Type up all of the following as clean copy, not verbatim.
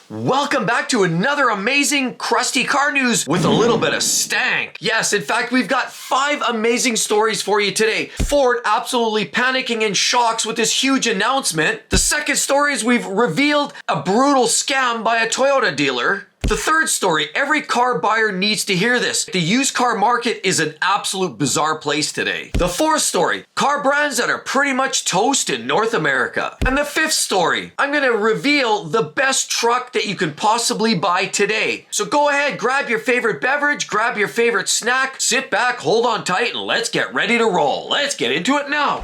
Welcome back to another amazing crusty car news with a little bit of stank. Yes, in fact, we've got 5 amazing stories for you today. Ford absolutely panicking in shocks with this huge announcement. The second story is we've revealed a brutal scam by a Toyota dealer. The third story, every car buyer needs to hear this. The used car market is an absolute bizarre place today. The fourth story, car brands that are pretty much toast in North America. And the fifth story, I'm gonna reveal the best truck that you can possibly buy today. So go ahead, grab your favorite beverage, grab your favorite snack, sit back, hold on tight, and let's get ready to roll. Let's get into it now.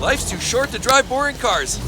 Life's too short to drive boring cars.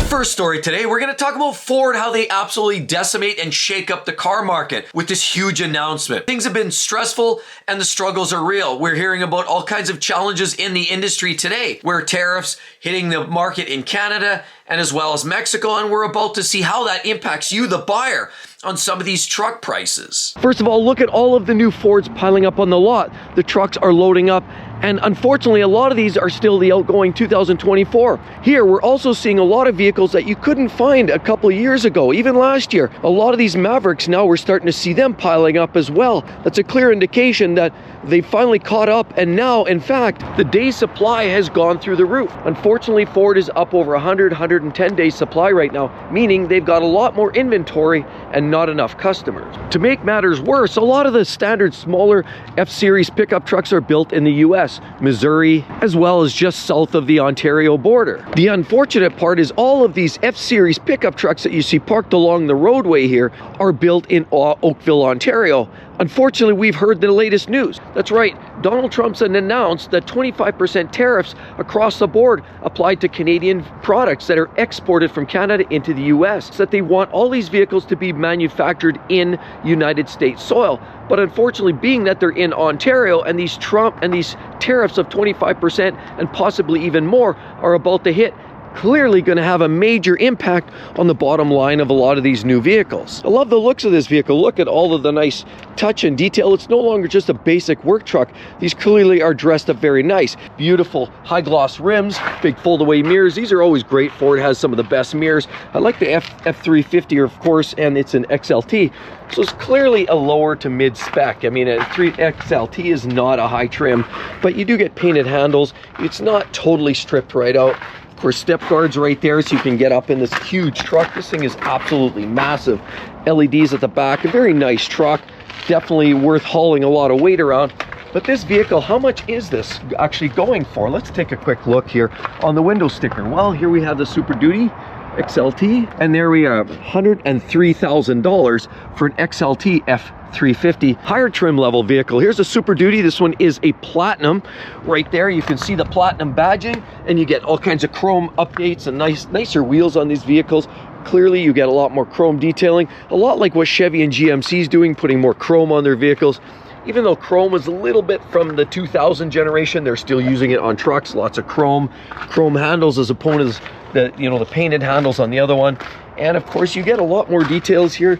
First story today, we're going to talk about Ford, how they absolutely decimate and shake up the car market with this huge announcement. Things have been stressful and the struggles are real. We're hearing about all kinds of challenges in the industry today, where tariffs hitting the market in Canada and as well as Mexico, and we're about to see how that impacts you, the buyer, on some of these truck prices. First of all, look at all of the new Fords piling up on the lot. The trucks are loading up, and unfortunately a lot of these are still the outgoing 2024. Here we're also seeing a lot of vehicles that you couldn't find a couple of years ago, even last year. A lot of these Mavericks, now we're starting to see them piling up as well. That's a clear indication that they finally caught up, and now in fact the day supply has gone through the roof. Unfortunately, Ford is up over 110 days supply right now, meaning they've got a lot more inventory and not enough customers. To make matters worse, a lot of the standard smaller F-Series pickup trucks are built in the US, Missouri, as well as just south of the Ontario border. The unfortunate part is all of these F-Series pickup trucks that you see parked along the roadway here are built in Oakville, Ontario. Unfortunately, we've heard the latest news. That's right, Donald Trump's announced that 25% tariffs across the board applied to Canadian products that are exported from Canada into the US, so that they want all these vehicles to be manufactured in United States soil. But unfortunately, being that they're in Ontario and these tariffs of 25% and possibly even more are about to hit, clearly going to have a major impact on the bottom line of a lot of these new vehicles. I love the looks of this vehicle. Look at all of the nice touch and detail. It's no longer just a basic work truck. These clearly are dressed up very nice. Beautiful high gloss rims, big fold-away mirrors. These are always great. Ford has some of the best mirrors. I like the F350, of course, and it's an XLT. So it's clearly a lower to mid spec. I mean, a XLT is not a high trim, but you do get painted handles. It's not totally stripped right out. Of course, step guards right there so you can get up in this huge truck. This thing is absolutely massive. LEDs at the back, a very nice truck. Definitely worth hauling a lot of weight around. But this vehicle, how much is this actually going for? Let's take a quick look here on the window sticker. Well, here we have the Super Duty XLT, and there we are, $103,000 for an XLT F350 higher trim level vehicle. Here's a Super Duty. This one is a Platinum. Right there you can see the Platinum badging, and you get all kinds of chrome updates and nicer wheels on these vehicles. Clearly you get a lot more chrome detailing, a lot like what Chevy and GMC is doing, putting more chrome on their vehicles. Even though chrome was a little bit from the 2000 generation, they're still using it on trucks. Lots of chrome handles as opposed to the painted handles on the other one. And of course you get a lot more details here,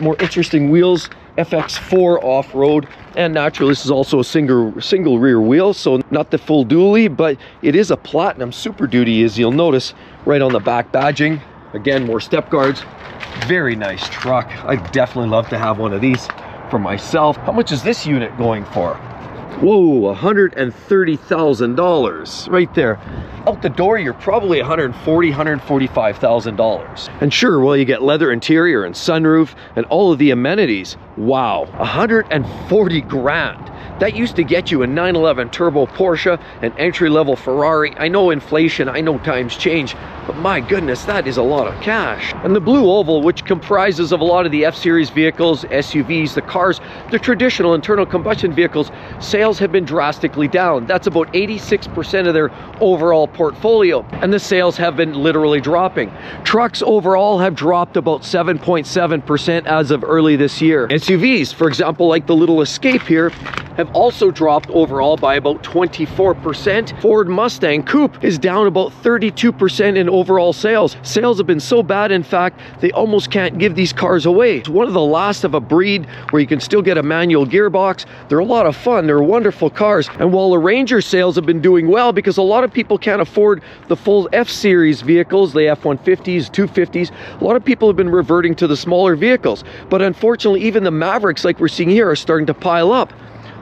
more interesting wheels, FX4 off-road, and naturally this is also a single rear wheel, so not the full dually, but it is a Platinum Super Duty, as you'll notice right on the back badging. Again, more step guards. Very nice truck. I'd definitely love to have one of these for myself. How much is this unit going for? Whoa, $130,000 right there. Out the door, you're probably $145,000. And sure, well, you get leather interior and sunroof and all of the amenities. Wow, 140 grand. That used to get you a 911 turbo Porsche, an entry-level Ferrari. I know inflation, I know times change, but my goodness, that is a lot of cash. And the blue oval, which comprises of a lot of the F-Series vehicles, SUVs, the cars, the traditional internal combustion vehicles, sales have been drastically down. That's about 86% of their overall portfolio, and the sales have been literally dropping. Trucks overall have dropped about 7.7% as of early this year. SUVs, for example, like the little Escape here, have also dropped overall by about 24%. Ford Mustang Coupe is down about 32% in overall sales. Sales have been so bad, in fact, they almost can't give these cars away. It's one of the last of a breed where you can still get a manual gearbox. They're a lot of fun. They're wonderful cars. And while the Ranger sales have been doing well because a lot of people can't afford the full F-Series vehicles, the F-150s, 250s, a lot of people have been reverting to the smaller vehicles. But unfortunately, even the Mavericks, like we're seeing here, are starting to pile up.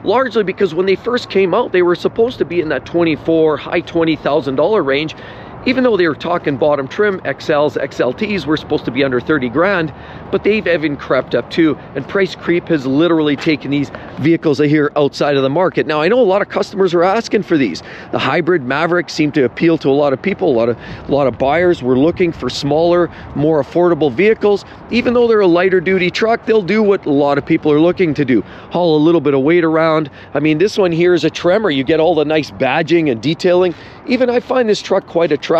Largely because when they first came out, they were supposed to be in that $24,000, high $20,000 range. Even though they were talking bottom trim, XLs, XLTs were supposed to be under 30 grand, but they've even crept up too. And price creep has literally taken these vehicles here outside of the market. Now, I know a lot of customers are asking for these. The hybrid Maverick seemed to appeal to a lot of people. A lot of buyers were looking for smaller, more affordable vehicles. Even though they're a lighter duty truck, they'll do what a lot of people are looking to do. Haul a little bit of weight around. I mean, this one here is a Tremor. You get all the nice badging and detailing. Even I find this truck quite attractive.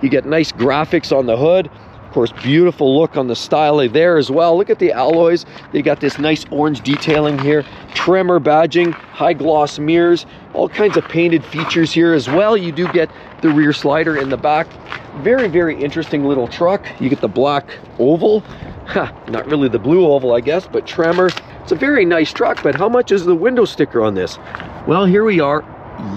You get nice graphics on the hood. Of course, beautiful look on the styling there as well. Look at the alloys. They got this nice orange detailing here. Tremor badging, high gloss mirrors, all kinds of painted features here as well. You do get the rear slider in the back. Very, very interesting little truck. You get the black oval. Not really the blue oval, I guess, but Tremor. It's a very nice truck, but how much is the window sticker on this? Well, here we are.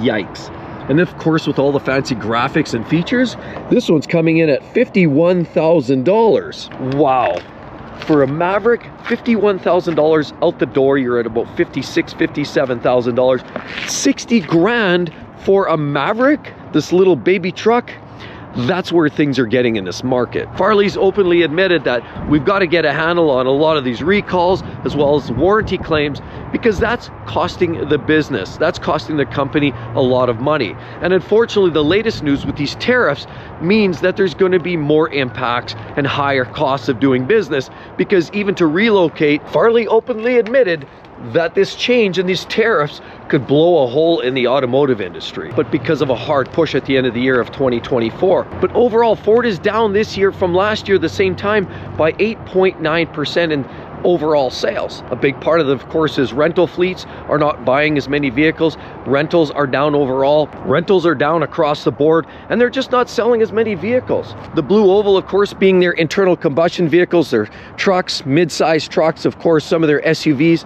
Yikes. And of course, with all the fancy graphics and features, this one's coming in at $51,000. Wow. For a Maverick, $51,000 out the door, you're at about $56,000, $57,000. 60 grand for a Maverick, this little baby truck. That's where things are getting in this market. Farley's openly admitted that we've got to get a handle on a lot of these recalls as well as warranty claims, because that's costing the business. That's costing the company a lot of money. And unfortunately, the latest news with these tariffs means that there's going to be more impacts and higher costs of doing business, because even to relocate, Farley openly admitted that this change in these tariffs could blow a hole in the automotive industry, but because of a hard push at the end of the year of 2024. But overall, Ford is down this year from last year the same time by 8.9% in overall sales. A big part of course, is rental fleets are not buying as many vehicles. Rentals are down overall. Rentals are down across the board, and they're just not selling as many vehicles. The blue oval, of course, being their internal combustion vehicles, their trucks, mid-sized trucks, of course, some of their SUVs,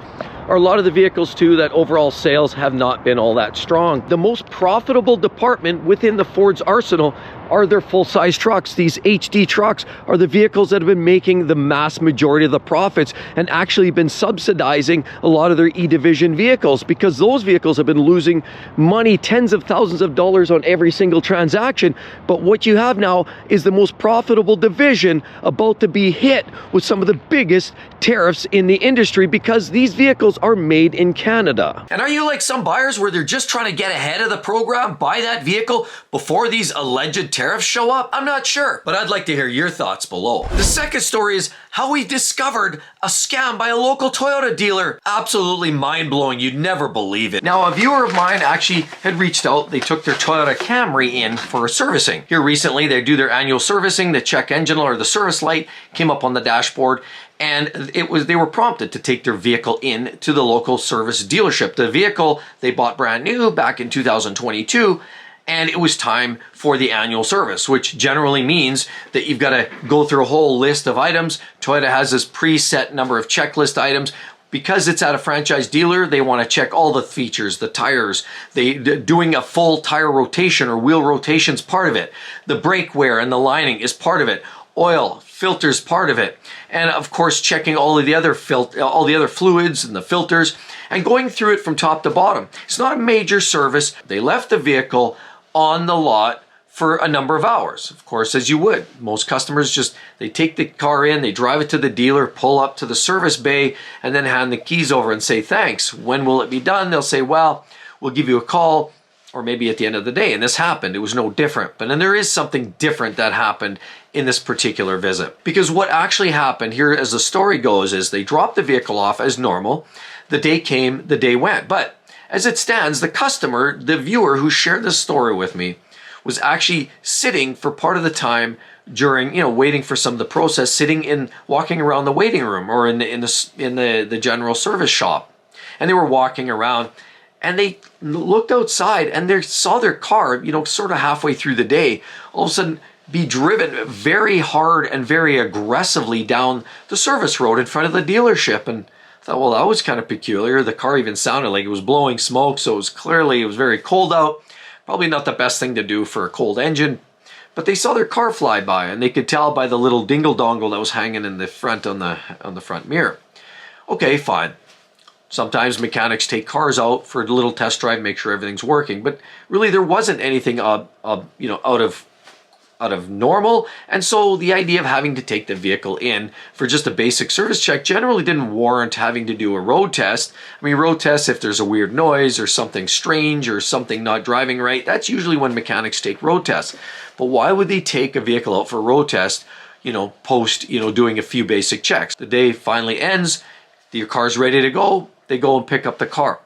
are a lot of the vehicles too that overall sales have not been all that strong. The most profitable department within the Ford's arsenal are their full-size trucks. These HD trucks are the vehicles that have been making the mass majority of the profits and actually been subsidizing a lot of their E-Division vehicles, because those vehicles have been losing money, tens of thousands of dollars on every single transaction. But what you have now is the most profitable division about to be hit with some of the biggest tariffs in the industry, because these vehicles are made in Canada. And are you like some buyers where they're just trying to get ahead of the program, buy that vehicle before these alleged tariffs show up? I'm not sure, but I'd like to hear your thoughts below. The second story is how we discovered a scam by a local Toyota dealer. Absolutely mind-blowing. You'd never believe it. Now, a viewer of mine actually had reached out. They took their Toyota Camry in for servicing. Here recently, they do their annual servicing. The check engine or the service light came up on the dashboard, and they were prompted to take their vehicle in to the local service dealership. The vehicle they bought brand new back in 2022, and it was time for the annual service, which generally means that you've got to go through a whole list of items. Toyota has this preset number of checklist items. Because it's at a franchise dealer, they want to check all the features, the tires. Doing a full tire rotation or wheel rotation's part of it. The brake wear and the lining is part of it. Oil, filters, part of it. And of course, checking all of the other fluids and the filters and going through it from top to bottom. It's not a major service. They left the vehicle on the lot for a number of hours, of course, as you would. Most customers they take the car in, they drive it to the dealer, pull up to the service bay, and then hand the keys over and say, thanks. When will it be done? They'll say, well, we'll give you a call, or maybe at the end of the day. And this happened. It was no different. But then there is something different that happened in this particular visit. Because what actually happened here, as the story goes, is they dropped the vehicle off as normal. The day came, the day went. But as it stands, the customer, the viewer who shared this story with me, was actually sitting for part of the time during, waiting for some of the process, walking around the waiting room or in the general service shop. And they were walking around, and they looked outside and they saw their car, sort of halfway through the day. All of a sudden, be driven very hard and very aggressively down the service road in front of the dealership. And I thought, well, that was kind of peculiar. The car even sounded like it was blowing smoke, so it was very cold out. Probably not the best thing to do for a cold engine. But they saw their car fly by, and they could tell by the little dingle-dongle that was hanging in the front on the front mirror. Okay, fine. Sometimes mechanics take cars out for a little test drive, make sure everything's working. But really, there wasn't anything out of normal, and so the idea of having to take the vehicle in for just a basic service check generally didn't warrant having to do a road test. I mean, road tests, if there's a weird noise or something strange or something not driving right, that's usually when mechanics take road tests. But why would they take a vehicle out for a road test, post, doing a few basic checks? The day finally ends, your car's ready to go, they go and pick up the car.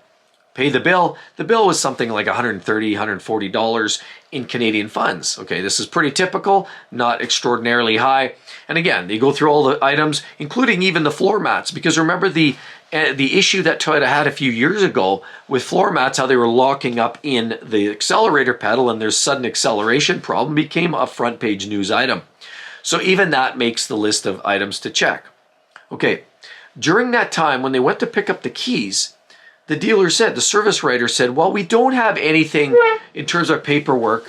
Pay the bill. The bill was something like $130, $140 in Canadian funds. Okay, this is pretty typical, not extraordinarily high. And again, they go through all the items, including even the floor mats, because remember the issue that Toyota had a few years ago with floor mats, how they were locking up in the accelerator pedal and their sudden acceleration problem became a front page news item. So even that makes the list of items to check. Okay, during that time when they went to pick up the keys, the service writer said, well, we don't have anything in terms of paperwork.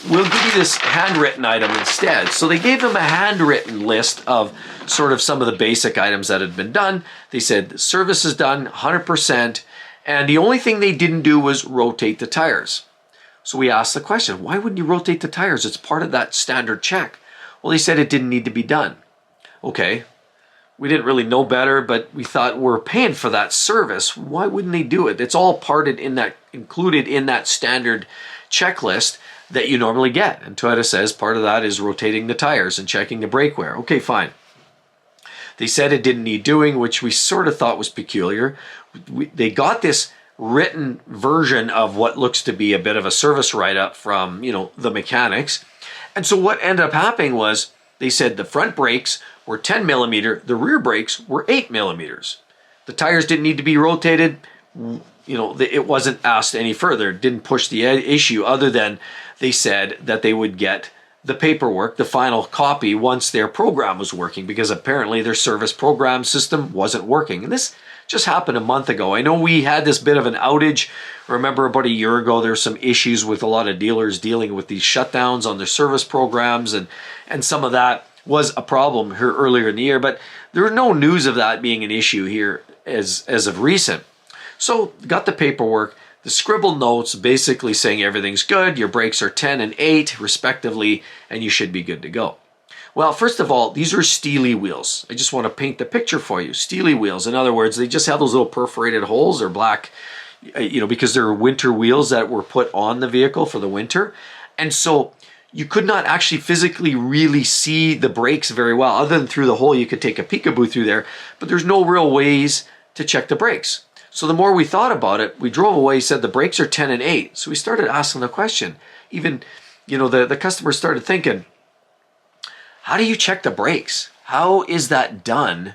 We'll give you this handwritten item instead. So they gave them a handwritten list of sort of some of the basic items that had been done. They said the service is done 100%, and the only thing they didn't do was rotate the tires. So we asked the question, why wouldn't you rotate the tires? It's part of that standard check. Well, they said it didn't need to be done. Okay. We didn't really know better, but we thought we're paying for that service. Why wouldn't they do it? It's all included in that standard checklist that you normally get. And Toyota says part of that is rotating the tires and checking the brake wear. Okay, fine. They said it didn't need doing, which we sort of thought was peculiar. They got this written version of what looks to be a bit of a service write-up from, the mechanics. And so what ended up happening was they said the front brakes were 10 millimeter, the rear brakes were 8 millimeters. The tires didn't need to be rotated. It wasn't asked any further. It didn't push the issue other than they said that they would get the paperwork, the final copy, once their program was working, because apparently their service program system wasn't working. And this just happened a month ago. I know we had this bit of an outage. Remember about a year ago, there were some issues with a lot of dealers dealing with these shutdowns on their service programs, and some of that was a problem here earlier in the year, but there was no news of that being an issue here as of recent. So got the paperwork, the scribbled notes basically saying everything's good, your brakes are 10 and 8 respectively, and you should be good to go. Well, first of all, these are steely wheels. I just want to paint the picture for you. Steely wheels. In other words, they just have those little perforated holes. They're black, because they're winter wheels that were put on the vehicle for the winter. And so you could not actually physically really see the brakes very well. Other than through the hole, you could take a peekaboo through there, but there's no real ways to check the brakes. So the more we thought about it, we drove away, said the brakes are 10 and 8. So we started asking the question. Even, the customer started thinking, how do you check the brakes? How is that done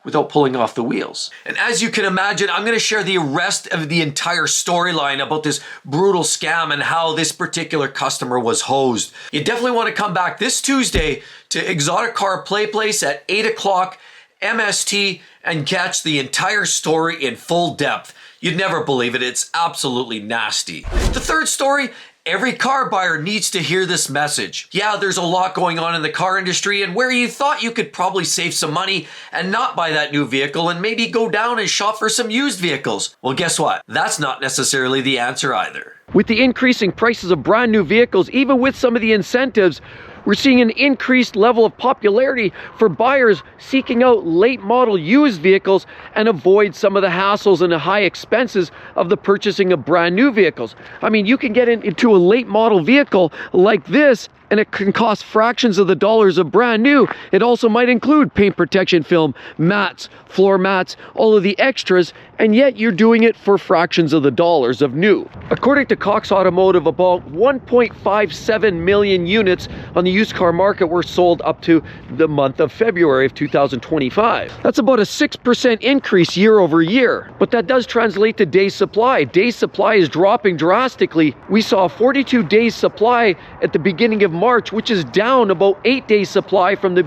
without pulling off the wheels? And as you can imagine, I'm going to share the rest of the entire storyline about this brutal scam and how this particular customer was hosed. You definitely want to come back this Tuesday to Exotic Car Play Place at 8 o'clock MST and catch the entire story in full depth. You'd never believe it. It's absolutely nasty. The third story, every car buyer needs to hear this message. Yeah, there's a lot going on in the car industry, and where you thought you could probably save some money and not buy that new vehicle and maybe go down and shop for some used vehicles. Well, guess what? That's not necessarily the answer either. With the increasing prices of brand new vehicles, even with some of the incentives, we're seeing an increased level of popularity for buyers seeking out late model used vehicles and avoid some of the hassles and the high expenses of the purchasing of brand new vehicles. I mean, you can get into a late model vehicle like this and it can cost fractions of the dollars of brand new. It also might include paint protection film, mats, floor mats, all of the extras, and yet you're doing it for fractions of the dollars of new. According to Cox Automotive, about 1.57 million units on the used car market were sold up to the month of February of 2025. That's about a 6% increase year over year, but that does translate to days supply. Days supply is dropping drastically. We saw 42 days supply at the beginning of March, which is down about 8 days supply from the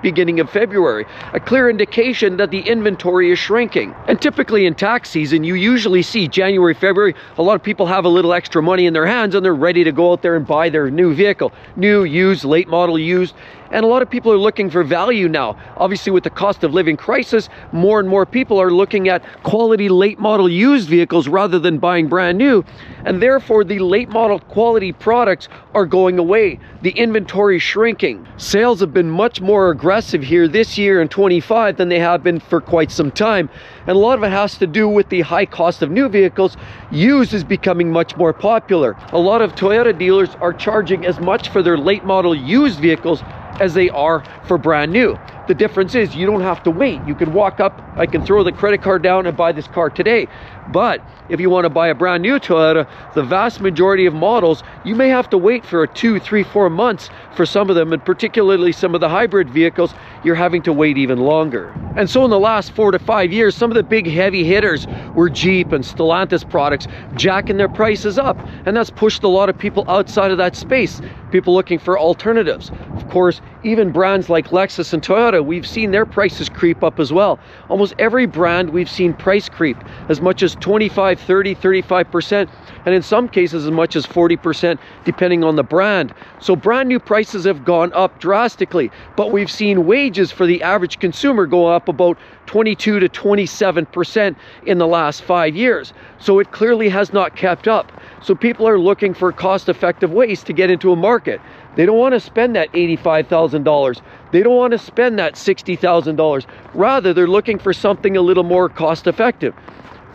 beginning of February. A clear indication that the inventory is shrinking. And typically in tax season, you usually see January, February, a lot of people have a little extra money in their hands and they're ready to go out there and buy their new vehicle. New, used, late model used. And a lot of people are looking for value now. Obviously, with the cost of living crisis, more and more people are looking at quality late model used vehicles rather than buying brand new. And therefore, the late model quality products are going away. The inventory is shrinking. Sales have been much more aggressive here this year in 25 than they have been for quite some time. And a lot of it has to do with the high cost of new vehicles. Used is becoming much more popular. A lot of Toyota dealers are charging as much for their late model used vehicles as they are for brand new. The difference is you don't have to wait. You can walk up, I can throw the credit card down and buy this car today. But if you want to buy a brand new Toyota, the vast majority of models, you may have to wait for 2, 3, 4 months for some of them, and particularly some of the hybrid vehicles, you're having to wait even longer. And so in the last 4 to 5 years, some of the big heavy hitters were Jeep and Stellantis products jacking their prices up. And that's pushed a lot of people outside of that space, people looking for alternatives. Of course, even brands like Lexus and Toyota, we've seen their prices creep up as well. Almost every brand we've seen price creep as much as 25, 30, 35%, and in some cases as much as 40% depending on the brand. So brand new prices have gone up drastically, but we've seen wages for the average consumer go up about 22 to 27% in the last 5 years. So it clearly has not kept up. So people are looking for cost-effective ways to get into a market. They don't want to spend that $85,000. They don't want to spend that $60,000. Rather, they're looking for something a little more cost-effective.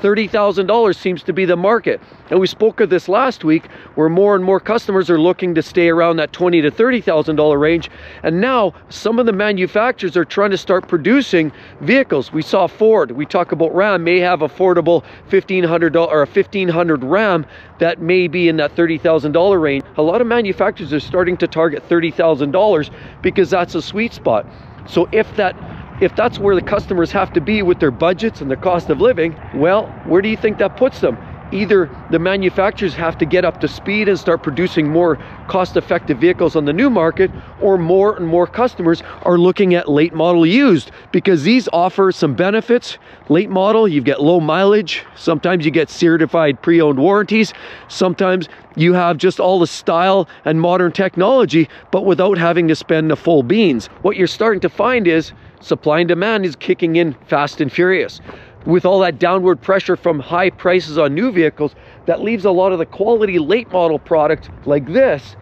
$30,000 seems to be the market. And we spoke of this last week, where more and more customers are looking to stay around that $20,000 to $30,000 range. And now some of the manufacturers are trying to start producing vehicles. We saw Ford, we talk about Ram, may have affordable $1,500 or a 1,500 Ram that may be in that $30,000 range. A lot of manufacturers are starting to target $30,000 because that's a sweet spot. So if that's where the customers have to be with their budgets and their cost of living, well, where do you think that puts them? Either the manufacturers have to get up to speed and start producing more cost-effective vehicles on the new market, or more and more customers are looking at late model used because these offer some benefits. Late model, you get low mileage. Sometimes you get certified pre-owned warranties. Sometimes you have just all the style and modern technology, but without having to spend the full beans. What you're starting to find is supply and demand is kicking in fast and furious. With all that downward pressure from high prices on new vehicles, that leaves a lot of the quality late model product like this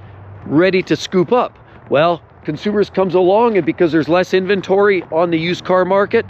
ready to scoop up. Well, consumers comes along, and because there's less inventory on the used car market,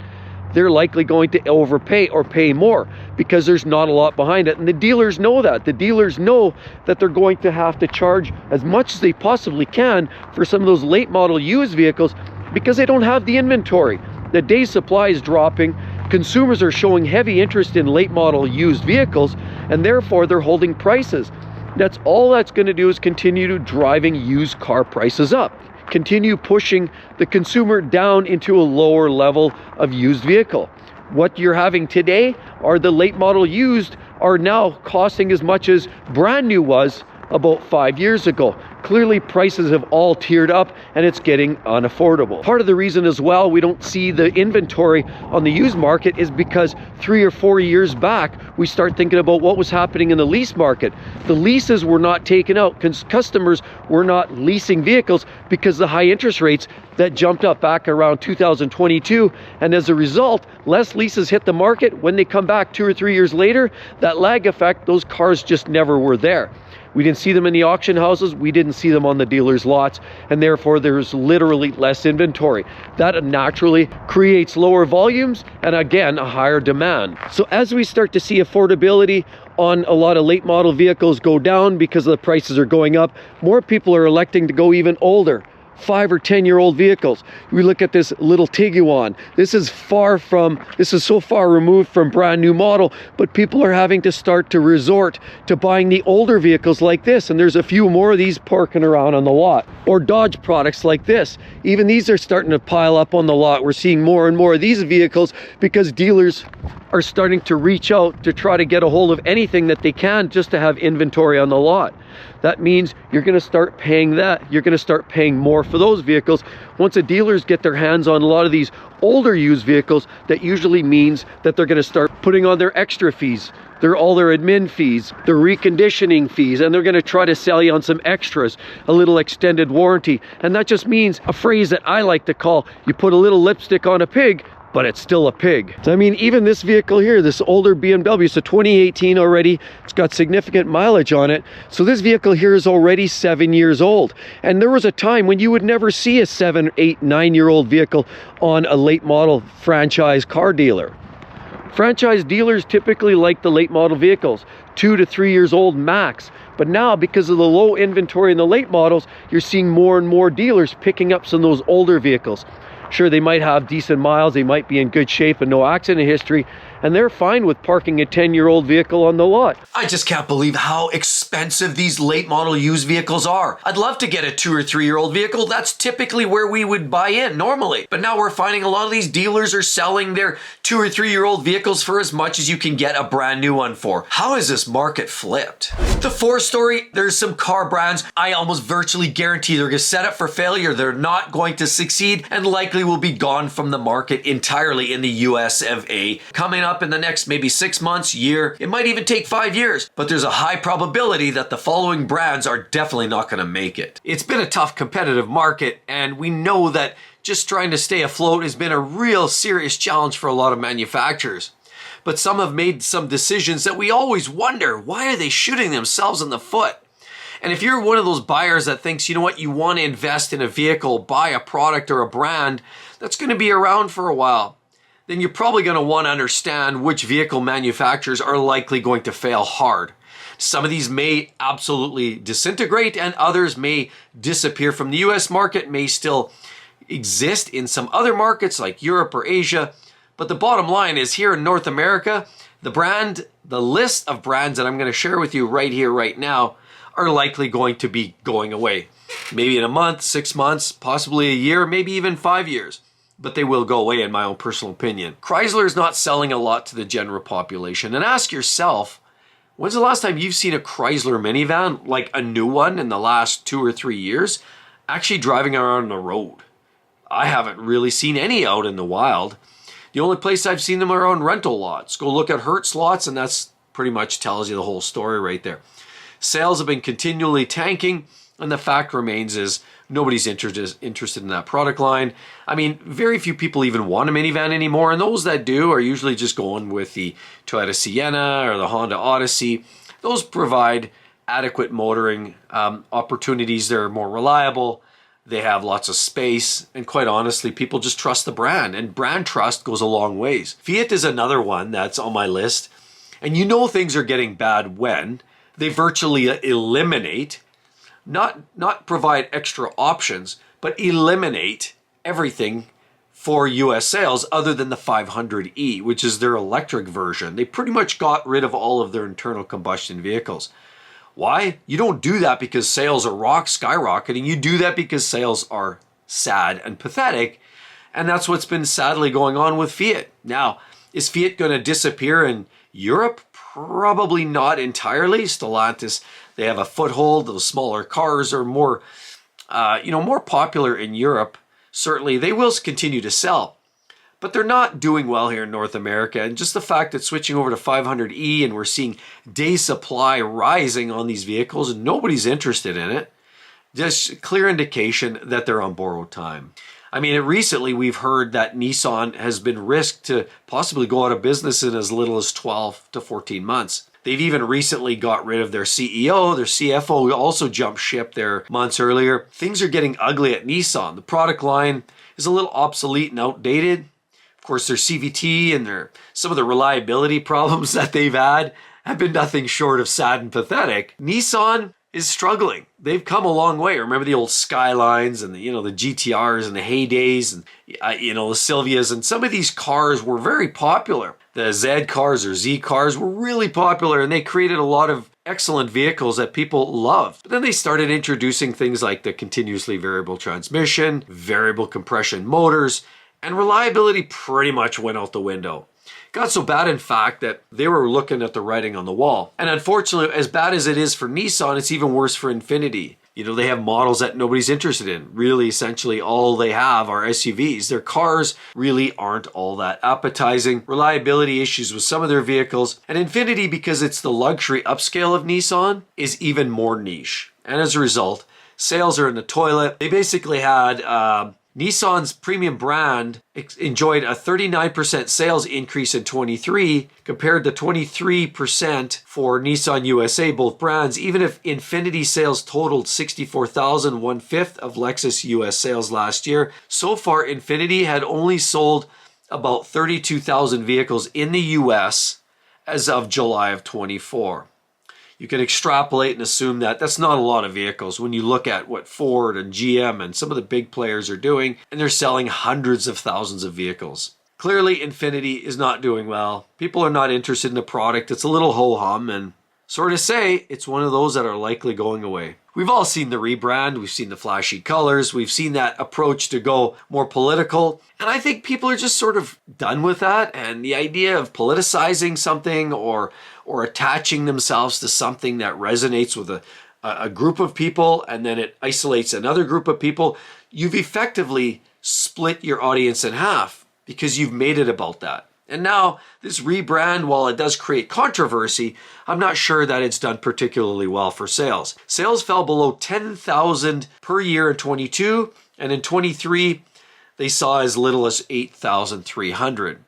they're likely going to overpay or pay more because there's not a lot behind it. And the dealers know that. The dealers know that they're going to have to charge as much as they possibly can for some of those late model used vehicles because they don't have the inventory. The day supply is dropping. Consumers are showing heavy interest in late model used vehicles, and therefore they're holding prices. That's all that's going to do is continue to driving used car prices up. Continue pushing the consumer down into a lower level of used vehicle. What you're having today are the late model used are now costing as much as brand new was about 5 years ago. Clearly prices have all tiered up and it's getting unaffordable. Part of the reason as well we don't see the inventory on the used market is because 3 or 4 years back we start thinking about what was happening in the lease market. The leases were not taken out because customers were not leasing vehicles because the high interest rates that jumped up back around 2022, and as a result less leases hit the market. When they come back 2 or 3 years later, that lag effect, those cars just never were there. We didn't see them in the auction houses, we didn't see them on the dealers' lots, and therefore there's literally less inventory. That naturally creates lower volumes and again a higher demand. So as we start to see affordability on a lot of late model vehicles go down because the prices are going up, more people are electing to go even older. 5 or 10-year-old vehicles. We look at this little Tiguan. This is so far removed from brand new model, but people are having to start to resort to buying the older vehicles like this, and there's a few more of these parking around on the lot. Or Dodge products like this. Even these are starting to pile up on the lot. We're seeing more and more of these vehicles because dealers are starting to reach out to try to get a hold of anything that they can just to have inventory on the lot. That means you're going to start paying that. You're going to start paying more for those vehicles. Once the dealers get their hands on a lot of these older used vehicles, that usually means that they're going to start putting on their extra fees, all their admin fees, their reconditioning fees, and they're going to try to sell you on some extras, a little extended warranty. And that just means a phrase that I like to call, you put a little lipstick on a pig, but it's still a pig. So I mean, even this vehicle here, this older BMW, it's a 2018 already, it's got significant mileage on it. So this vehicle here is already 7 years old. And there was a time when you would never see a 7, 8, 9-year-old vehicle on a late model franchise car dealer. Franchise dealers typically like the late model vehicles, 2 to 3 years old max. But now, because of the low inventory in the late models, you're seeing more and more dealers picking up some of those older vehicles. Sure, they might have decent miles, they might be in good shape and no accident history, and they're fine with parking a 10-year-old vehicle on the lot. I just can't believe how expensive these late model used vehicles are. I'd love to get a 2 or 3 year old vehicle. That's typically where we would buy in normally. But now we're finding a lot of these dealers are selling their 2 or 3 year old vehicles for as much as you can get a brand new one for. How is this market flipped? The fourth story, there's some car brands I almost virtually guarantee they're going to set up for failure. They're not going to succeed and likely will be gone from the market entirely in the US of A. Coming up in the next maybe 6 months, year, it might even take 5 years, but there's a high probability that the following brands are definitely not going to make it. It's been a tough competitive market, and we know that just trying to stay afloat has been a real serious challenge for a lot of manufacturers. But some have made some decisions that we always wonder, why are they shooting themselves in the foot? And if you're one of those buyers that thinks, you know what, you want to invest in a vehicle, buy a product or a brand that's going to be around for a while, then you're probably going to want to understand which vehicle manufacturers are likely going to fail hard. Some of these may absolutely disintegrate and others may disappear from the US market, may still exist in some other markets like Europe or Asia. But the bottom line is, here in North America, the list of brands that I'm going to share with you right here, right now, are likely going to be going away. Maybe in a month, 6 months, possibly a year, maybe even 5 years. But they will go away in my own personal opinion. Chrysler is not selling a lot to the general population. And ask yourself, when's the last time you've seen a Chrysler minivan, like a new one in the last 2 or 3 years, actually driving around on the road? I haven't really seen any out in the wild. The only place I've seen them are on rental lots. Go look at Hertz lots and that's pretty much tells you the whole story right there. Sales have been continually tanking, and the fact remains is nobody's interested in that product line. I mean, very few people even want a minivan anymore, and those that do are usually just going with the Toyota Sienna or the Honda Odyssey. Those provide adequate motoring opportunities. They're more reliable. They have lots of space, and quite honestly, people just trust the brand, and brand trust goes a long ways. Fiat is another one that's on my list, and you know things are getting bad when they virtually eliminate, not provide extra options, but eliminate everything for US sales other than the 500e, which is their electric version. They pretty much got rid of all of their internal combustion vehicles. Why? You don't do that because sales are skyrocketing. You do that because sales are sad and pathetic. And that's what's been sadly going on with Fiat. Now, is Fiat going to disappear in Europe? Probably not entirely. Stellantis, they have a foothold. Those smaller cars are more, more popular in Europe. Certainly, they will continue to sell. But they're not doing well here in North America. And just the fact that switching over to 500e and we're seeing day supply rising on these vehicles and nobody's interested in it, just a clear indication that they're on borrowed time. I mean, recently we've heard that Nissan has been risked to possibly go out of business in as little as 12 to 14 months. They've even recently got rid of their CEO, their CFO also jumped ship there months earlier. Things are getting ugly at Nissan. The product line is a little obsolete and outdated. Of course, their CVT and some of the reliability problems that they've had have been nothing short of sad and pathetic. Nissan is struggling. They've come a long way. Remember the old Skylines and the GTRs and the heydays and the Silvias, and some of these cars were very popular. The Z cars or Z cars were really popular, and they created a lot of excellent vehicles that people loved. But then they started introducing things like the continuously variable transmission, variable compression motors, and reliability pretty much went out the window. Got so bad, in fact, that they were looking at the writing on the wall. And unfortunately, as bad as it is for Nissan, it's even worse for Infiniti. You know, they have models that nobody's interested in. Really, essentially, all they have are SUVs. Their cars really aren't all that appetizing. Reliability issues with some of their vehicles. And Infiniti, because it's the luxury upscale of Nissan, is even more niche. And as a result, sales are in the toilet. They basically had Nissan's premium brand enjoyed a 39% sales increase in 23 compared to 23% for Nissan USA, both brands. Even if Infiniti sales totaled 64,000, 1/5 of Lexus US sales last year, so far Infiniti had only sold about 32,000 vehicles in the US as of July of 24. You can extrapolate and assume that that's not a lot of vehicles when you look at what Ford and GM and some of the big players are doing, and they're selling hundreds of thousands of vehicles. Clearly, Infiniti is not doing well. People are not interested in the product. It's a little ho-hum, and sort of say it's one of those that are likely going away. We've all seen the rebrand. We've seen the flashy colors. We've seen that approach to go more political. And I think people are just sort of done with that. And the idea of politicizing something or attaching themselves to something that resonates with a group of people and then it isolates another group of people, you've effectively split your audience in half because you've made it about that. And now this rebrand, while it does create controversy, I'm not sure that it's done particularly well for sales. Sales fell below 10,000 per year in 22, and in 23, they saw as little as 8,300.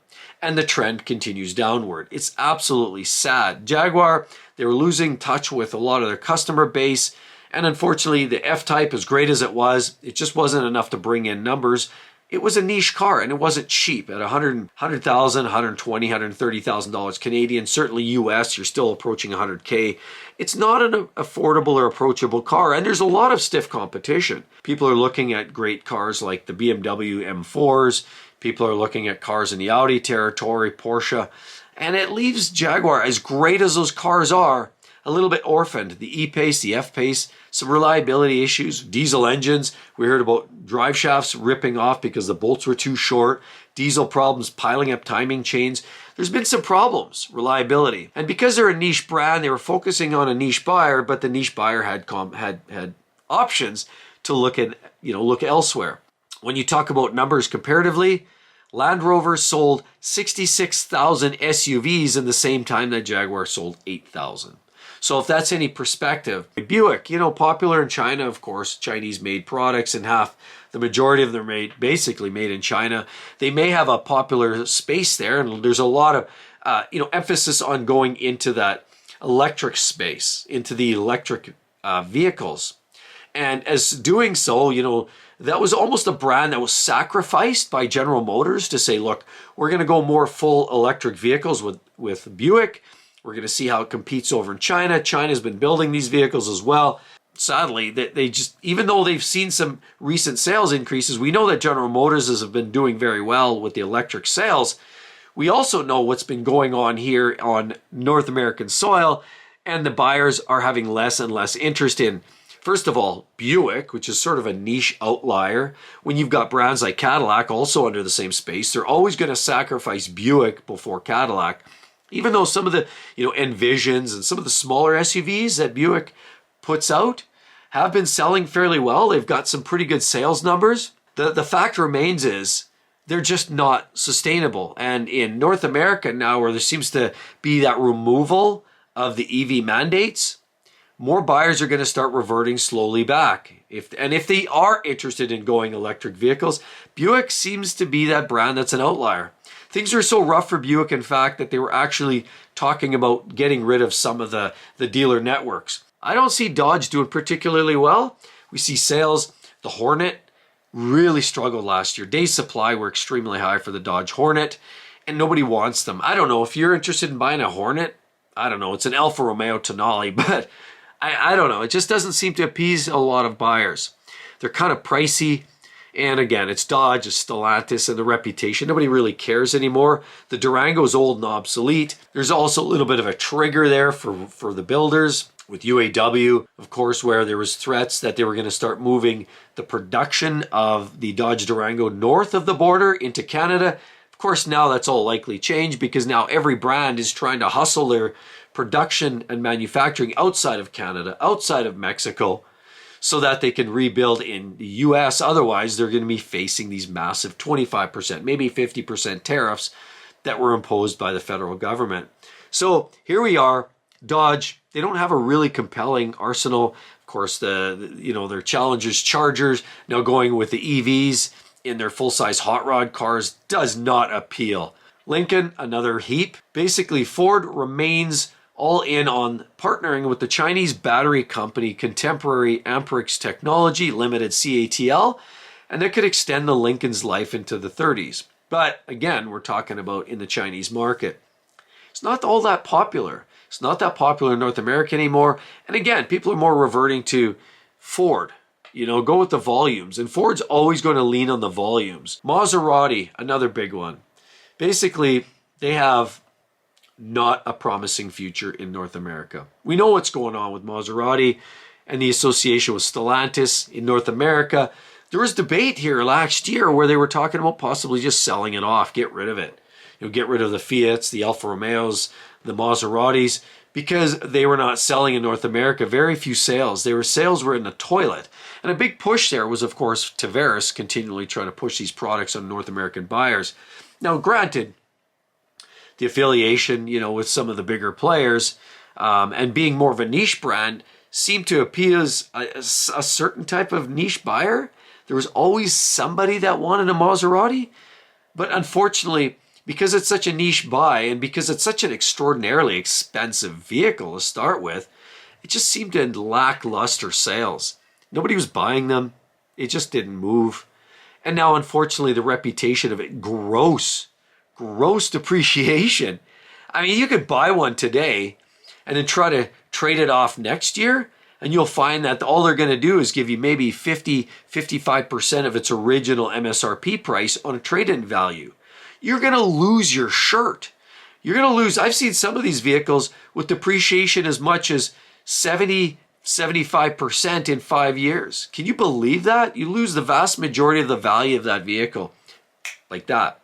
And the trend continues downward. It's absolutely sad. Jaguar, they were losing touch with a lot of their customer base, and unfortunately, the F-Type, as great as it just wasn't enough to bring in numbers. It was a niche car and it wasn't cheap at $100,000, $120,000, $130,000 Canadian, certainly US, you're still approaching $100K. It's not an affordable or approachable car, and there's a lot of stiff competition. People are looking at great cars like the BMW M4s. People are looking at cars in the Audi territory, Porsche, and it leaves Jaguar, as great as those cars are, a little bit orphaned. The E-Pace, the F-Pace, some reliability issues, diesel engines. We heard about drive shafts ripping off because the bolts were too short, diesel problems piling up timing chains. There's been some problems, reliability. And because they're a niche brand, they were focusing on a niche buyer, but the niche buyer had options to look elsewhere. When you talk about numbers comparatively, Land Rover sold 66,000 SUVs in the same time that Jaguar sold 8,000. So if that's any perspective, Buick, popular in China, of course, Chinese-made products, and the majority of them are basically made in China. They may have a popular space there, and there's a lot of, emphasis on going into that electric space, into the electric vehicles. And as doing so, that was almost a brand that was sacrificed by General Motors to say, look, we're going to go more full electric vehicles with Buick. We're going to see how it competes over in China. China's been building these vehicles as well. Sadly, they just, even though they've seen some recent sales increases, we know that General Motors has been doing very well with the electric sales. We also know what's been going on here on North American soil, and the buyers are having less and less interest in, first of all, Buick, which is sort of a niche outlier. When you've got brands like Cadillac also under the same space, they're always going to sacrifice Buick before Cadillac. Even though some of the, Envisions and some of the smaller SUVs that Buick puts out have been selling fairly well. They've got some pretty good sales numbers. The fact remains is they're just not sustainable. And in North America now, where there seems to be that removal of the EV mandates, more buyers are going to start reverting slowly back. If they are interested in going electric vehicles, Buick seems to be that brand that's an outlier. Things were so rough for Buick, in fact, that they were actually talking about getting rid of some of the dealer networks. I don't see Dodge doing particularly well. We see sales. The Hornet really struggled last year. Days supply were extremely high for the Dodge Hornet, and nobody wants them. I don't know if you're interested in buying a Hornet. I don't know. It's an Alfa Romeo Tonale, but I don't know. It just doesn't seem to appease a lot of buyers. They're kind of pricey. And again, it's Dodge, it's Stellantis, and the reputation. Nobody really cares anymore. The Durango's old and obsolete. There's also a little bit of a trigger there for the builders with UAW, of course, where there was threats that they were going to start moving the production of the Dodge Durango north of the border into Canada. Of course, now that's all likely changed because now every brand is trying to hustle their production and manufacturing outside of Canada, outside of Mexico, so that they can rebuild in the US. Otherwise, they're going to be facing these massive 25%, maybe 50% tariffs that were imposed by the federal government. So here we are. Dodge, they don't have a really compelling arsenal. Of course, their Challengers, Chargers, now going with the EVs in their full-size hot rod cars does not appeal. Lincoln, another heap. Basically, Ford remains all in on partnering with the Chinese battery company Contemporary Amperex Technology Limited, CATL, and that could extend the Lincoln's life into the 30s. But again, we're talking about in the Chinese market. It's not all that popular. It's not that popular in North America anymore. And again, people are more reverting to Ford. Go with the volumes. And Ford's always going to lean on the volumes. Maserati, another big one. Basically, they have not a promising future in North America. We know what's going on with Maserati and the association with Stellantis in North America. There was debate here last year where they were talking about possibly just selling it off, get rid of it. Get rid of the Fiats, the Alfa Romeos, the Maseratis, because they were not selling in North America. Very few sales. Sales were in the toilet. And a big push there was, of course, Tavares continually trying to push these products on North American buyers. Now, granted, the affiliation, with some of the bigger players and being more of a niche brand seemed to appeal as a certain type of niche buyer. There was always somebody that wanted a Maserati. But unfortunately, because it's such a niche buy and because it's such an extraordinarily expensive vehicle to start with, it just seemed to lackluster sales. Nobody was buying them. It just didn't move. And now, unfortunately, the reputation of it, gross depreciation. I mean, you could buy one today and then try to trade it off next year, and you'll find that all they're going to do is give you maybe 55% of its original MSRP price on a trade-in value. You're going to lose your shirt. You're going to lose. I've seen some of these vehicles with depreciation as much as 75% in 5 years. Can you believe that? You lose the vast majority of the value of that vehicle like that.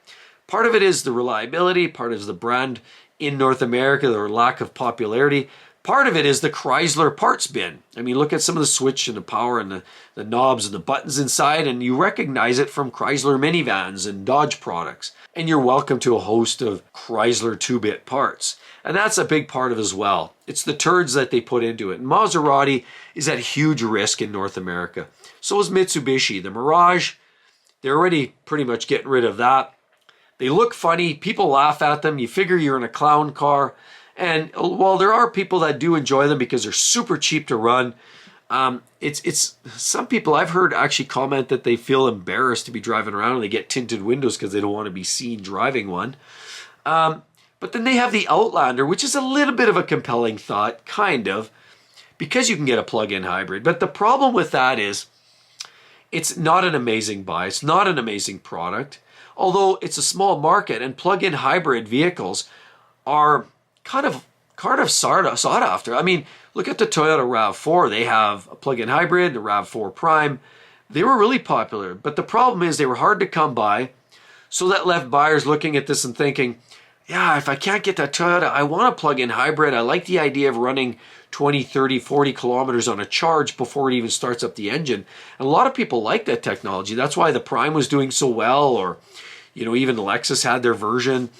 Part of it is the reliability. Part of it is the brand in North America, their lack of popularity. Part of it is the Chrysler parts bin. I mean, look at some of the switch and the power and the knobs and the buttons inside, and you recognize it from Chrysler minivans and Dodge products. And you're welcome to a host of Chrysler 2-bit parts. And that's a big part of it as well. It's the turds that they put into it. And Maserati is at huge risk in North America. So is Mitsubishi. The Mirage, they're already pretty much getting rid of that. They look funny. People laugh at them. You figure you're in a clown car. And while there are people that do enjoy them because they're super cheap to run, it's some people I've heard actually comment that they feel embarrassed to be driving around and they get tinted windows because they don't want to be seen driving one. But then they have the Outlander, which is a little bit of a compelling thought, kind of, because you can get a plug-in hybrid. But the problem with that is it's not an amazing buy. It's not an amazing product, although it's a small market and plug-in hybrid vehicles are kind of sought after. I mean, look at the Toyota RAV4. They have a plug-in hybrid, the RAV4 Prime. They were really popular, but the problem is they were hard to come by. So that left buyers looking at this and thinking, yeah, if I can't get that Toyota, I want a plug-in hybrid. I like the idea of running 20, 30, 40 kilometers on a charge before it even starts up the engine. And a lot of people like that technology. That's why the Prime was doing so well, or, even Lexus had their version.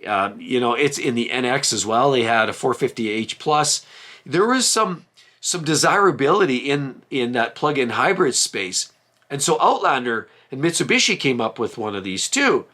It's in the NX as well. They had a 450h Plus. There was some desirability in that plug-in hybrid space. And so Outlander and Mitsubishi came up with one of these too.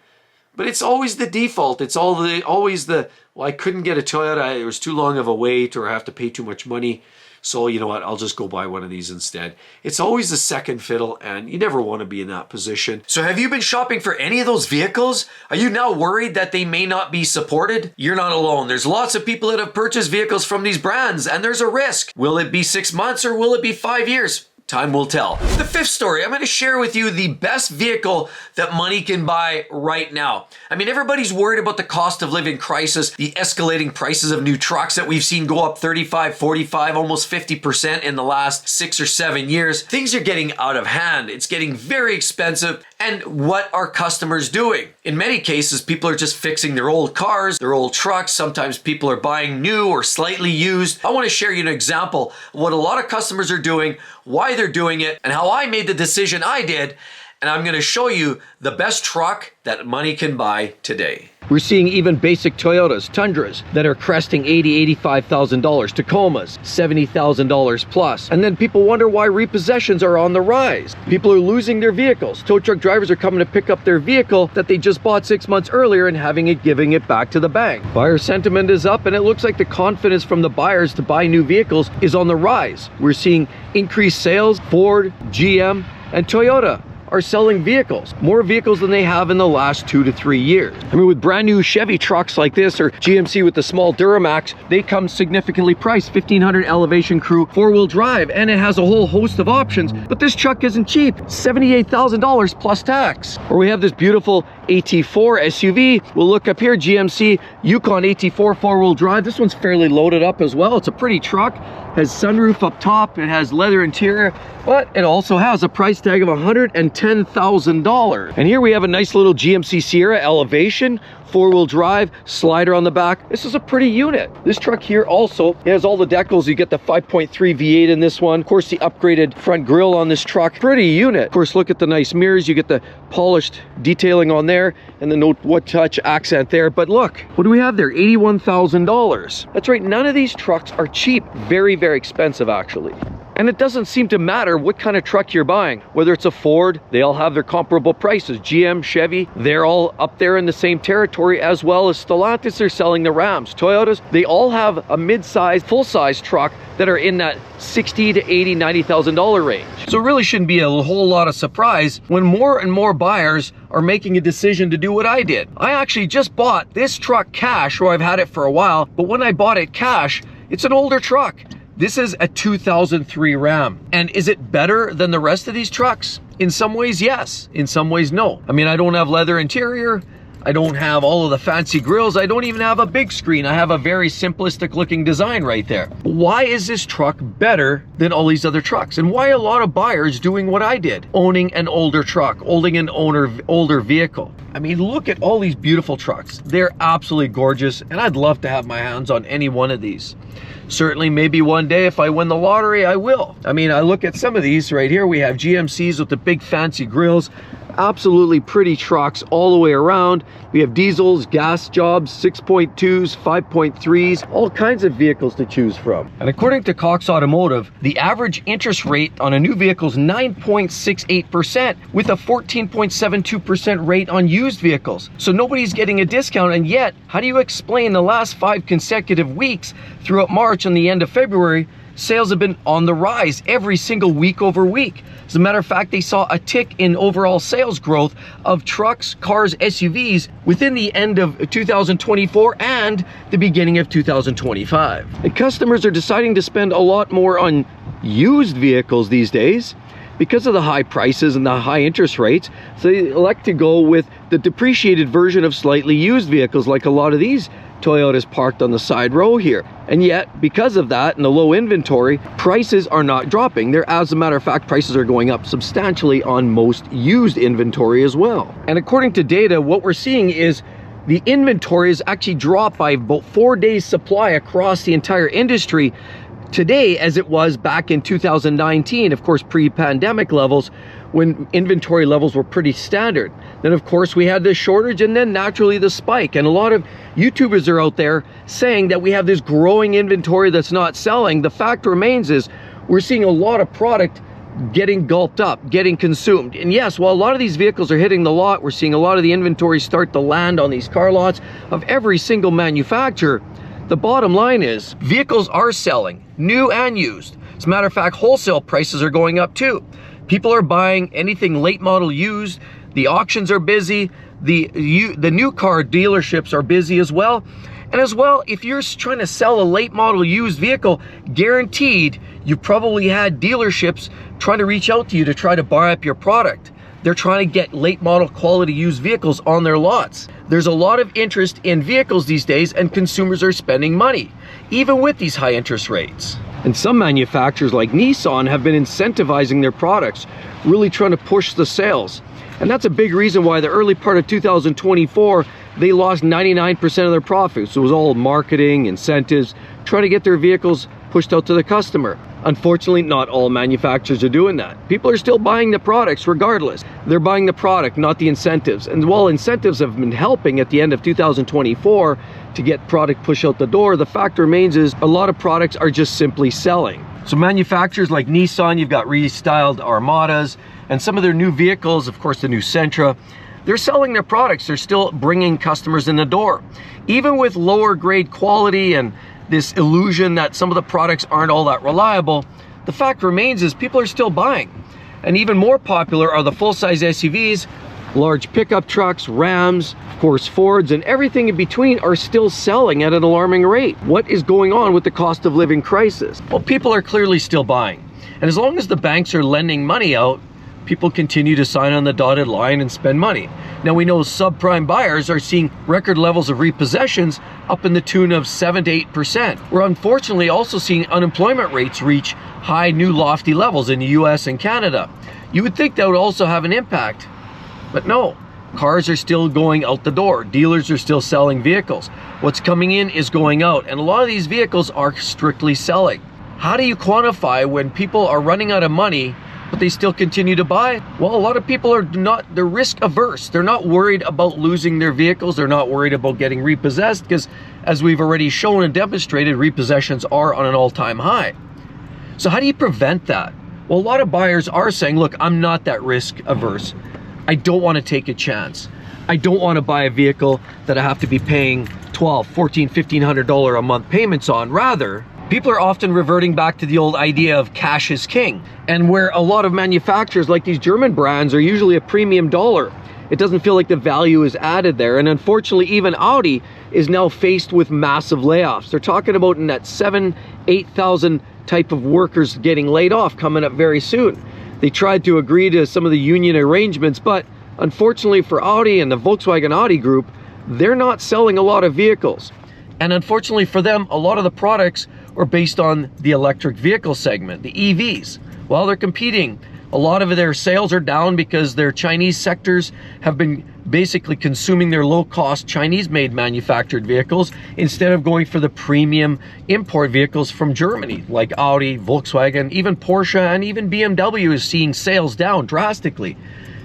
But it's always the default. It's always the, well, I couldn't get a Toyota. It was too long of a wait, or I have to pay too much money. So you know what, I'll just go buy one of these instead. It's always the second fiddle, and you never want to be in that position. So have you been shopping for any of those vehicles? Are you now worried that they may not be supported? You're not alone. There's lots of people that have purchased vehicles from these brands, and there's a risk. Will it be 6 months or will it be 5 years? Time will tell. The fifth story, I'm going to share with you the best vehicle that money can buy right now. I mean, everybody's worried about the cost of living crisis, the escalating prices of new trucks that we've seen go up 35, 45, almost 50% in the last 6 or 7 years. Things are getting out of hand. It's getting very expensive. And what are customers doing? In many cases, people are just fixing their old cars, their old trucks. Sometimes people are buying new or slightly used. I want to share you an example of what a lot of customers are doing, why they're doing it, and how I made the decision I did. And I'm going to show you the best truck that money can buy today. We're seeing even basic Toyotas, Tundras, that are cresting $80,000, $85,000, Tacomas, $70,000 plus. And then people wonder why repossessions are on the rise. People are losing their vehicles. Tow truck drivers are coming to pick up their vehicle that they just bought 6 months earlier and giving it back to the bank. Buyer sentiment is up, and it looks like the confidence from the buyers to buy new vehicles is on the rise. We're seeing increased sales. Ford, GM, and Toyota are selling vehicles, more vehicles than they have in the last 2 to 3 years. I mean, with brand new Chevy trucks like this, or GMC with the small Duramax, they come significantly priced, 1500 elevation crew, 4-wheel drive, and it has a whole host of options. But this truck isn't cheap, $78,000 plus tax. Or we have this beautiful AT4 SUV. We'll look up here, GMC Yukon AT4 4-wheel drive. This one's fairly loaded up as well. It's a pretty truck, has sunroof up top, it has leather interior, but it also has a price tag of $110,000. And here we have a nice little GMC Sierra Elevation, 4-wheel drive, slider on the back. This is a pretty unit. This truck here also has all the decals. You get the 5.3 V8 in this one. Of course, the upgraded front grille on this truck. Pretty unit. Of course, look at the nice mirrors. You get the polished detailing on there and the no wood touch accent there. But look, what do we have there? $81,000. That's right. None of these trucks are cheap. Very, very expensive, actually. And it doesn't seem to matter what kind of truck you're buying. Whether it's a Ford, they all have their comparable prices. GM, Chevy, they're all up there in the same territory, as well as Stellantis, they're selling the Rams. Toyotas, they all have a mid-size, full-size truck that are in that $60,000 to $80,000, $90,000 range. So it really shouldn't be a whole lot of surprise when more and more buyers are making a decision to do what I did. I actually just bought this truck cash, or I've had it for a while, but when I bought it cash, it's an older truck. This is a 2003 Ram. And is it better than the rest of these trucks? In some ways, yes. In some ways, no. I mean, I don't have leather interior. I don't have all of the fancy grills. I don't even have a big screen. I have a very simplistic looking design right there. Why is this truck better than all these other trucks? And why are a lot of buyers doing what I did? Owning an older truck, owning an older vehicle. I mean, look at all these beautiful trucks. They're absolutely gorgeous, and I'd love to have my hands on any one of these. Certainly, maybe one day if I win the lottery, I will. I mean, I look at some of these right here. We have GMCs with the big fancy grills. Absolutely pretty trucks all the way around. We have diesels, gas jobs, 6.2s, 5.3s, all kinds of vehicles to choose from. And according to Cox Automotive, the average interest rate on a new vehicle is 9.68%, with a 14.72% rate on used vehicles. So nobody's getting a discount, and yet, how do you explain the last 5 consecutive weeks throughout March and the end of February, sales have been on the rise every single week over week? As a matter of fact, they saw a tick in overall sales growth of trucks, cars, SUVs within the end of 2024 and the beginning of 2025. And customers are deciding to spend a lot more on used vehicles these days because of the high prices and the high interest rates. So they elect to go with the depreciated version of slightly used vehicles, like a lot of these Toyotas parked on the side row here. And yet, because of that and the low inventory, prices are not dropping. As a matter of fact, prices are going up substantially on most used inventory as well. And according to data, what we're seeing is the inventory is actually dropped by about 4 days supply across the entire industry today, as it was back in 2019, of course, pre-pandemic levels, when inventory levels were pretty standard. Then of course we had this shortage, and then naturally the spike. And a lot of YouTubers are out there saying that we have this growing inventory that's not selling. The fact remains is we're seeing a lot of product getting gulped up, getting consumed. And yes, while a lot of these vehicles are hitting the lot, we're seeing a lot of the inventory start to land on these car lots of every single manufacturer. The bottom line is vehicles are selling, new and used. As a matter of fact, wholesale prices are going up too. People are buying anything late model used. The auctions are busy. The new car dealerships are busy as well. And as well, if you're trying to sell a late model used vehicle, guaranteed you probably had dealerships trying to reach out to you to try to buy up your product. They're trying to get late model quality used vehicles on their lots. There's a lot of interest in vehicles these days, and consumers are spending money, even with these high interest rates. And some manufacturers like Nissan have been incentivizing their products, really trying to push the sales. And that's a big reason why the early part of 2024, they lost 99% of their profits. It was all marketing, incentives, trying to get their vehicles pushed out to the customer. Unfortunately, not all manufacturers are doing that. People are still buying the products regardless. They're buying the product, not the incentives. And while incentives have been helping at the end of 2024 to get product pushed out the door, the fact remains is a lot of products are just simply selling. So manufacturers like Nissan, you've got restyled Armadas, and some of their new vehicles, of course the new Sentra, they're selling their products. They're still bringing customers in the door. Even with lower grade quality and this illusion that some of the products aren't all that reliable, the fact remains is people are still buying. And even more popular are the full-size SUVs, large pickup trucks, Rams, of course Fords, and everything in between are still selling at an alarming rate. What is going on with the cost of living crisis? Well, people are clearly still buying. And as long as the banks are lending money out, people continue to sign on the dotted line and spend money. Now we know subprime buyers are seeing record levels of repossessions up in the tune of 7 to 8%. We're unfortunately also seeing unemployment rates reach high new lofty levels in the US and Canada. You would think that would also have an impact, but no. Cars are still going out the door. Dealers are still selling vehicles. What's coming in is going out, and a lot of these vehicles are strictly selling. How do you quantify when people are running out of money but they still continue to buy? Well, a lot of people are they're risk averse. They're not worried about losing their vehicles. They're not worried about getting repossessed because, as we've already shown and demonstrated, repossessions are on an all-time high. So how do you prevent that? Well, a lot of buyers are saying, look, I'm not that risk averse. I don't want to take a chance. I don't want to buy a vehicle that I have to be paying $1,200, $1,400, $1,500 a month payments on. Rather, people are often reverting back to the old idea of cash is king, and where a lot of manufacturers like these German brands are usually a premium dollar. It doesn't feel like the value is added there, and unfortunately even Audi is now faced with massive layoffs. They're talking about in that 8,000 type of workers getting laid off coming up very soon. They tried to agree to some of the union arrangements, but unfortunately for Audi and the Volkswagen Audi group, they're not selling a lot of vehicles. And unfortunately for them, a lot of the products are based on the electric vehicle segment, the EVs. Well, they're competing. A lot of their sales are down because their Chinese sectors have been basically consuming their low-cost Chinese-made manufactured vehicles instead of going for the premium import vehicles from Germany, like Audi, Volkswagen, even Porsche, and even BMW is seeing sales down drastically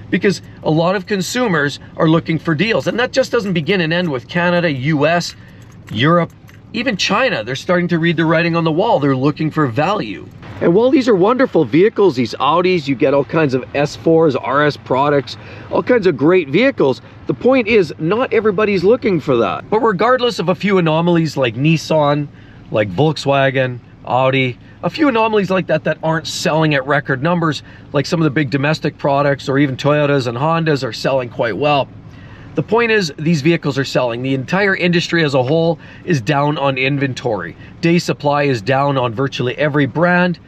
because a lot of consumers are looking for deals. And that just doesn't begin and end with Canada, US, Europe, even China. They're starting to read the writing on the wall. They're looking for value. And while these are wonderful vehicles, these Audis, you get all kinds of S4s, RS products, all kinds of great vehicles. The point is, not everybody's looking for that. But regardless of a few anomalies like Nissan, like Volkswagen, Audi, a few anomalies like that that aren't selling at record numbers, like some of the big domestic products or even Toyotas and Hondas are selling quite well. The point is, these vehicles are selling. The entire industry as a whole is down on inventory. Day supply is down on virtually every brand.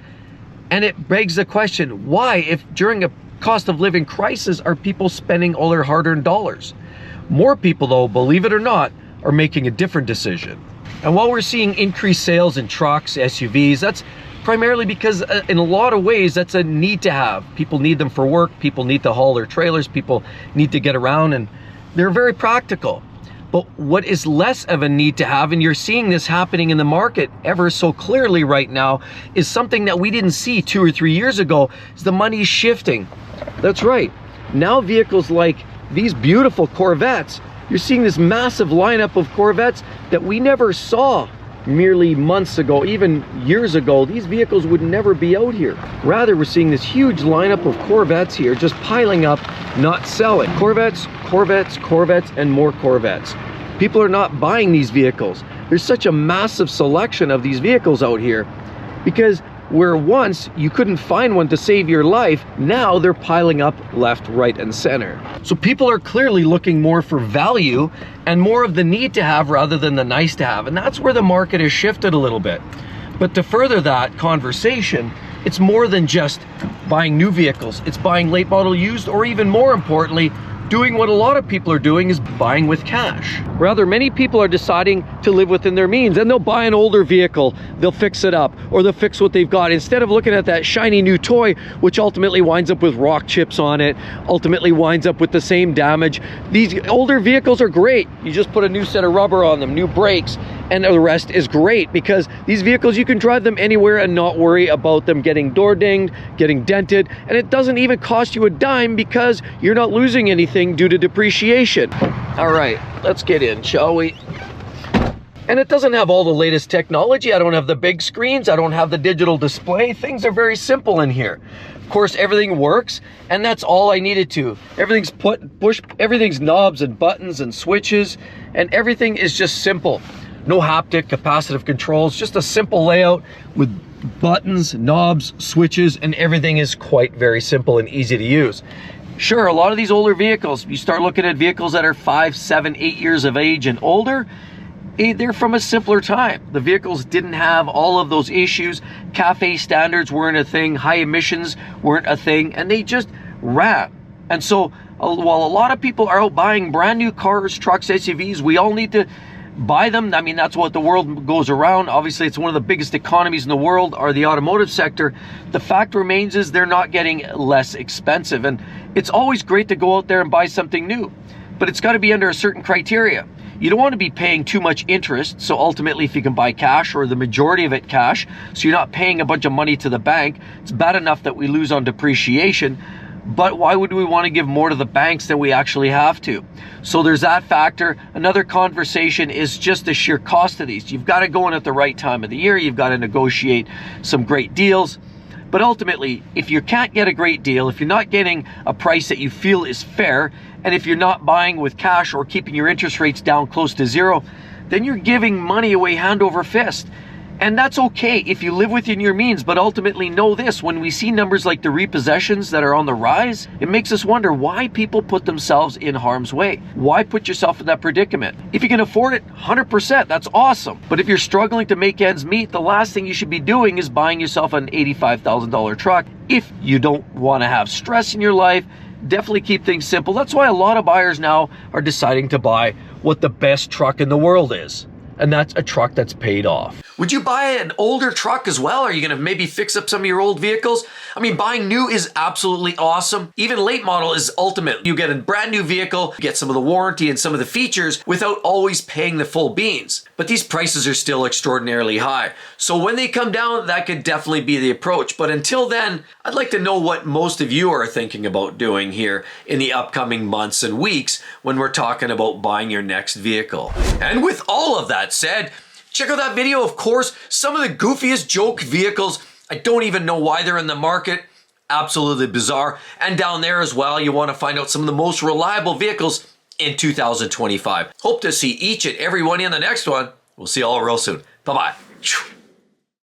And it begs the question, why, if during a cost of living crisis, are people spending all their hard-earned dollars? More people, though, believe it or not, are making a different decision. And while we're seeing increased sales in trucks, SUVs, that's primarily because in a lot of ways, that's a need to have. People need them for work. People need to haul their trailers. People need to get around, and they're very practical. But what is less of a need to have, and you're seeing this happening in the market ever so clearly right now, is something that we didn't see 2 or 3 years ago, is the money's shifting. That's right. Now vehicles like these beautiful Corvettes, you're seeing this massive lineup of Corvettes that we never saw merely months ago, even years ago. These vehicles would never be out here. Rather, we're seeing this huge lineup of Corvettes here just piling up, not selling. Corvettes, Corvettes, Corvettes, and more Corvettes. People are not buying these vehicles. There's such a massive selection of these vehicles out here because where once you couldn't find one to save your life, now they're piling up left, right, and center. So people are clearly looking more for value and more of the need to have rather than the nice to have. And that's where the market has shifted a little bit. But to further that conversation, it's more than just buying new vehicles. It's buying late model used, or even more importantly, doing what a lot of people are doing, is buying with cash. Rather, many people are deciding to live within their means, and they'll buy an older vehicle, they'll fix it up, or they'll fix what they've got, instead of looking at that shiny new toy, which ultimately winds up with rock chips on it, ultimately winds up with the same damage. These older vehicles are great. You just put a new set of rubber on them, new brakes, and the rest is great, because these vehicles, you can drive them anywhere and not worry about them getting door dinged, getting dented, and it doesn't even cost you a dime because you're not losing anything due to depreciation. All right, let's get in, shall we? And it doesn't have all the latest technology. I don't have the big screens. I don't have the digital display. Things are very simple in here. Of course, everything works, and that's all I needed to. Everything's knobs and buttons and switches, and everything is just simple. No haptic, capacitive controls, just a simple layout with buttons, knobs, switches, and everything is quite very simple and easy to use. Sure, a lot of these older vehicles, you start looking at vehicles that are 5, 7, 8 years of age and older, they're from a simpler time. The vehicles didn't have all of those issues. CAFE standards weren't a thing, high emissions weren't a thing, and they just ran. And so while a lot of people are out buying brand new cars, trucks, SUVs, we all need to buy them. I mean, that's what the world goes around. Obviously, it's one of the biggest economies in the world, are the automotive sector. The fact remains is they're not getting less expensive. And it's always great to go out there and buy something new, but it's got to be under a certain criteria. You don't want to be paying too much interest. So ultimately, if you can buy cash, or the majority of it cash, so you're not paying a bunch of money to the bank, it's bad enough that we lose on depreciation. But why would we want to give more to the banks than we actually have to? So there's that factor. Another conversation is just the sheer cost of these. You've got to go in at the right time of the year. You've got to negotiate some great deals. But ultimately, if you can't get a great deal, if you're not getting a price that you feel is fair, and if you're not buying with cash or keeping your interest rates down close to zero, then you're giving money away hand over fist. And that's okay if you live within your means, but ultimately know this: when we see numbers like the repossessions that are on the rise, it makes us wonder why people put themselves in harm's way. Why put yourself in that predicament? If you can afford it, 100%, that's awesome. But if you're struggling to make ends meet, the last thing you should be doing is buying yourself an $85,000 truck. If you don't want to have stress in your life, definitely keep things simple. That's why a lot of buyers now are deciding to buy what the best truck in the world is. And that's a truck that's paid off. Would you buy an older truck as well? Are you gonna maybe fix up some of your old vehicles? I mean, buying new is absolutely awesome. Even late model is ultimate. You get a brand new vehicle, you get some of the warranty and some of the features without always paying the full beans. But these prices are still extraordinarily high. So when they come down, that could definitely be the approach. But until then, I'd like to know what most of you are thinking about doing here in the upcoming months and weeks when we're talking about buying your next vehicle. And with all of that said, check out that video, of course. Some of the goofiest joke vehicles. I don't even know why they're in the market. Absolutely bizarre. And down there as well, you want to find out some of the most reliable vehicles in 2025. Hope to see each and every one in the next one. We'll see you all real soon. Bye-bye.